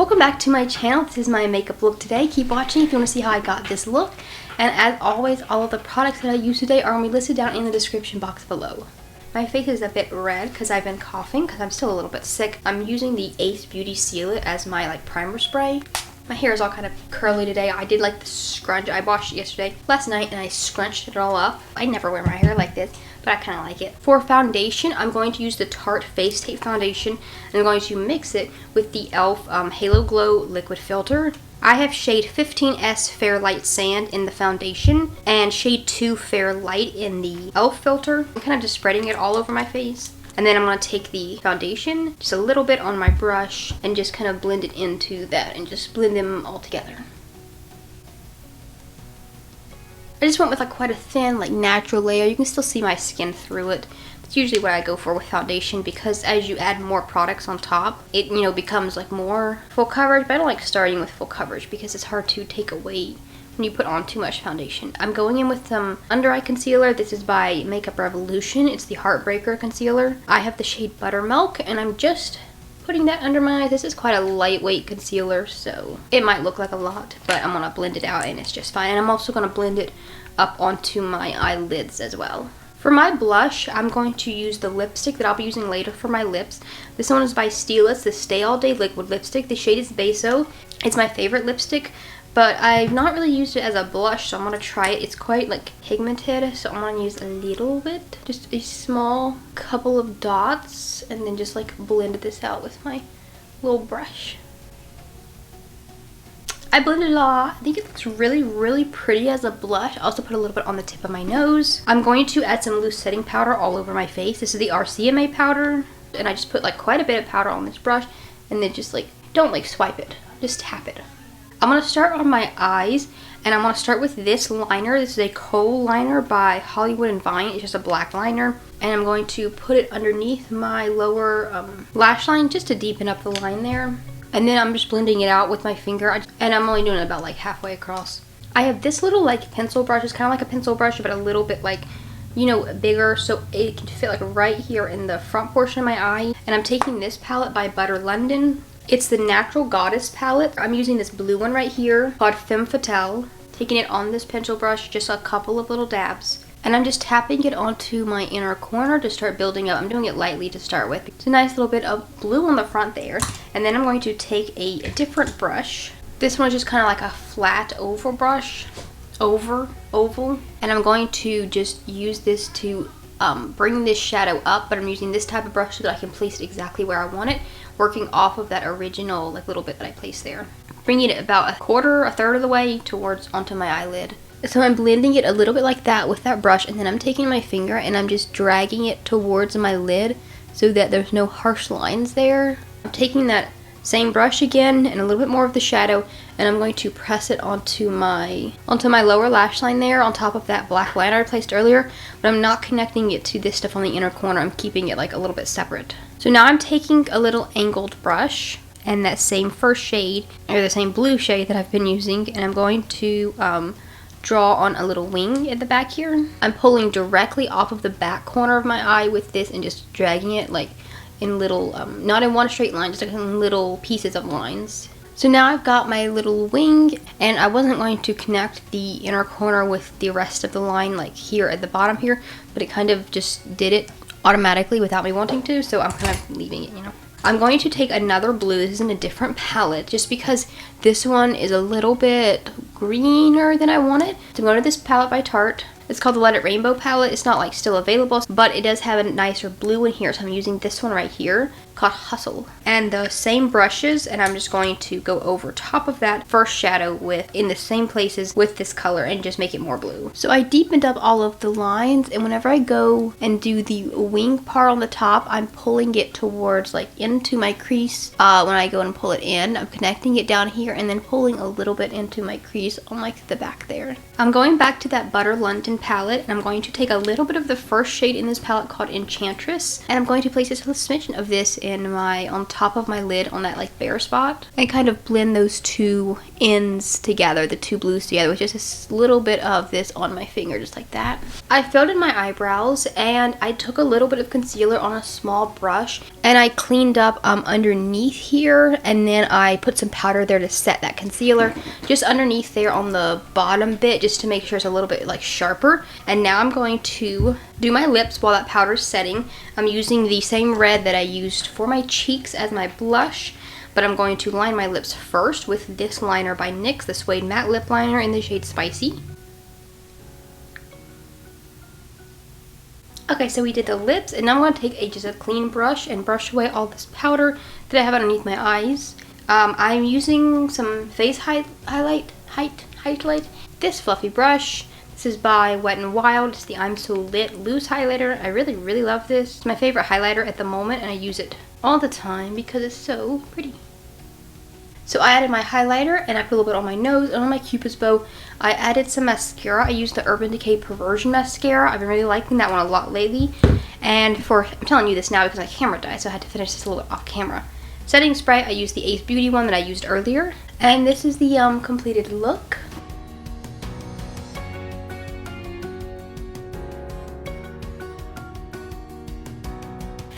Welcome back to my channel. This is my makeup look today. Keep watching if you want to see how I got this look. And as always, all of the products that I use today are going to be listed down in the description box below. My face is a bit red because I've been coughing because I'm still a little bit sick. I'm using the e.l.f. Beauty Seal It as my primer spray. My hair is all kind of curly today. I did the scrunch. I washed it last night, and I scrunched it all up. I never wear my hair like this, but I kind of like it. For foundation, I'm going to use the Tarte Face Tape Foundation, and I'm going to mix it with the e.l.f. Halo Glow Liquid Filter. I have shade 15S Fair Light Sand in the foundation, and shade 2 Fair Light in the e.l.f. filter. I'm kind of just spreading it all over my face. And then I'm going to take the foundation, just a little bit on my brush, and just kind of blend it into that and just blend them all together. I just went with quite a thin, natural layer. You can still see my skin through it. That's usually what I go for with foundation, because as you add more products on top, it, becomes more full coverage. But I don't like starting with full coverage because it's hard to take away when you put on too much foundation. I'm going in with some under eye concealer. This is by Makeup Revolution. It's the Heartbreaker concealer. I have the shade Buttermilk, and I'm just putting that under my eyes. This is quite a lightweight concealer, so it might look like a lot, but I'm gonna blend it out and it's just fine. And I'm also gonna blend it up onto my eyelids as well. For my blush, I'm going to use the lipstick that I'll be using later for my lips. This one is by Stila. It's the Stay All Day Liquid Lipstick. The shade is Beso. It's my favorite lipstick, but I've not really used it as a blush, so I'm going to try it. It's quite pigmented, so I'm going to use a little bit. Just a small couple of dots, and then just blend this out with my little brush. I blended it all out. I think it looks really, really pretty as a blush. I also put a little bit on the tip of my nose. I'm going to add some loose setting powder all over my face. This is the RCMA powder, and I just put quite a bit of powder on this brush, and then just don't swipe it, just tap it. I'm going to start on my eyes, and I'm going to start with this liner. This is a kohl liner by Hollywood and Vine. It's just a black liner, and I'm going to put it underneath my lower lash line just to deepen up the line there. And then I'm just blending it out with my finger, and I'm only doing it about halfway across. I have this little pencil brush. It's kind of like a pencil brush, but a little bit bigger, so it can fit right here in the front portion of my eye. And I'm taking this palette by Butter London. It's the Natural Goddess palette. I'm using this blue one right here called Femme Fatale. Taking it on this pencil brush, just a couple of little dabs. And I'm just tapping it onto my inner corner to start building up. I'm doing it lightly to start with. It's a nice little bit of blue on the front there. And then I'm going to take a different brush. This one is just kind of like a flat oval brush. Oval. And I'm going to just use this to bring this shadow up, but I'm using this type of brush so that I can place it exactly where I want it, working off of that original little bit that I placed there. Bringing it about a third of the way onto my eyelid. So I'm blending it a little bit like that with that brush, and then I'm taking my finger and I'm just dragging it towards my lid so that there's no harsh lines there. I'm taking that same brush again and a little bit more of the shadow, and I'm going to press it onto my lower lash line there on top of that black liner I placed earlier, but I'm not connecting it to this stuff on the inner corner. I'm keeping it a little bit separate. So now I'm taking a little angled brush and that same first shade, or the same blue shade that I've been using, and I'm going to draw on a little wing at the back here. I'm pulling directly off of the back corner of my eye with this and just dragging it in little, not in one straight line, just in little pieces of lines. So now I've got my little wing, and I wasn't going to connect the inner corner with the rest of the line here at the bottom here, but it kind of just did it automatically without me wanting to, so I'm kind of leaving it, I'm going to take another blue. This is in a different palette, just because this one is a little bit greener than I wanted. So I'm going to this palette by Tarte. It's called the Let It Rainbow palette. It's not still available, but it does have a nicer blue in here. So I'm using this one right here called Hustle. And the same brushes, and I'm just going to go over top of that first shadow in the same places with this color and just make it more blue. So I deepened up all of the lines, and whenever I go and do the wing part on the top, I'm pulling it towards into my crease. When I go and pull it in, I'm connecting it down here and then pulling a little bit into my crease on the back there. I'm going back to that Butter London Horizon palette, and I'm going to take a little bit of the first shade in this palette called Enchantress, and I'm going to place just a smidgen of this on top of my lid on that like bare spot, and kind of blend those two ends together, the two blues together, with just a little bit of this on my finger, just like that. I filled in my eyebrows, and I took a little bit of concealer on a small brush, and I cleaned up underneath here, and then I put some powder there to set that concealer just underneath there on the bottom bit, just to make sure it's a little bit like sharper. And now I'm going to do my lips while that powder's setting. I'm using the same red that I used for my cheeks as my blush, but I'm going to line my lips first with this liner by NYX, the Suede Matte Lip Liner in the shade Spicy. Okay, so we did the lips, and now I'm going to take just a clean brush and brush away all this powder that I have underneath my eyes. I'm using some face highlight, this fluffy brush. This is by Wet n Wild. It's the I'm So Lit loose highlighter. I really, really love this. It's my favorite highlighter at the moment, and I use it all the time because it's so pretty. So I added my highlighter, and I put a little bit on my nose and on my cupid's bow. I added some mascara. I used the Urban Decay Perversion mascara. I've been really liking that one a lot lately. And I'm telling you this now because my camera died, so I had to finish this a little bit off camera. Setting spray, I used the e.l.f. Beauty one that I used earlier. And this is the completed look.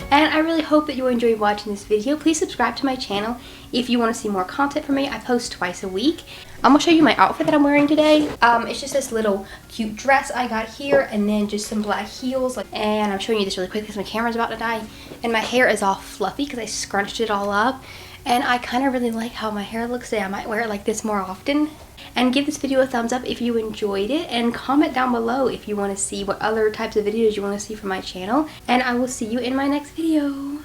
And I really hope that you enjoyed watching this video. Please subscribe to my channel if you want to see more content from me. I post twice a week. I'm going to show you my outfit that I'm wearing today. It's just this little cute dress I got here, and then just some black heels. And I'm showing you this really quick because my camera's about to die. And my hair is all fluffy because I scrunched it all up. And I kind of really like how my hair looks today. I might wear it like this more often. And give this video a thumbs up if you enjoyed it, and comment down below if you want to see what other types of videos you want to see from my channel. And I will see you in my next video.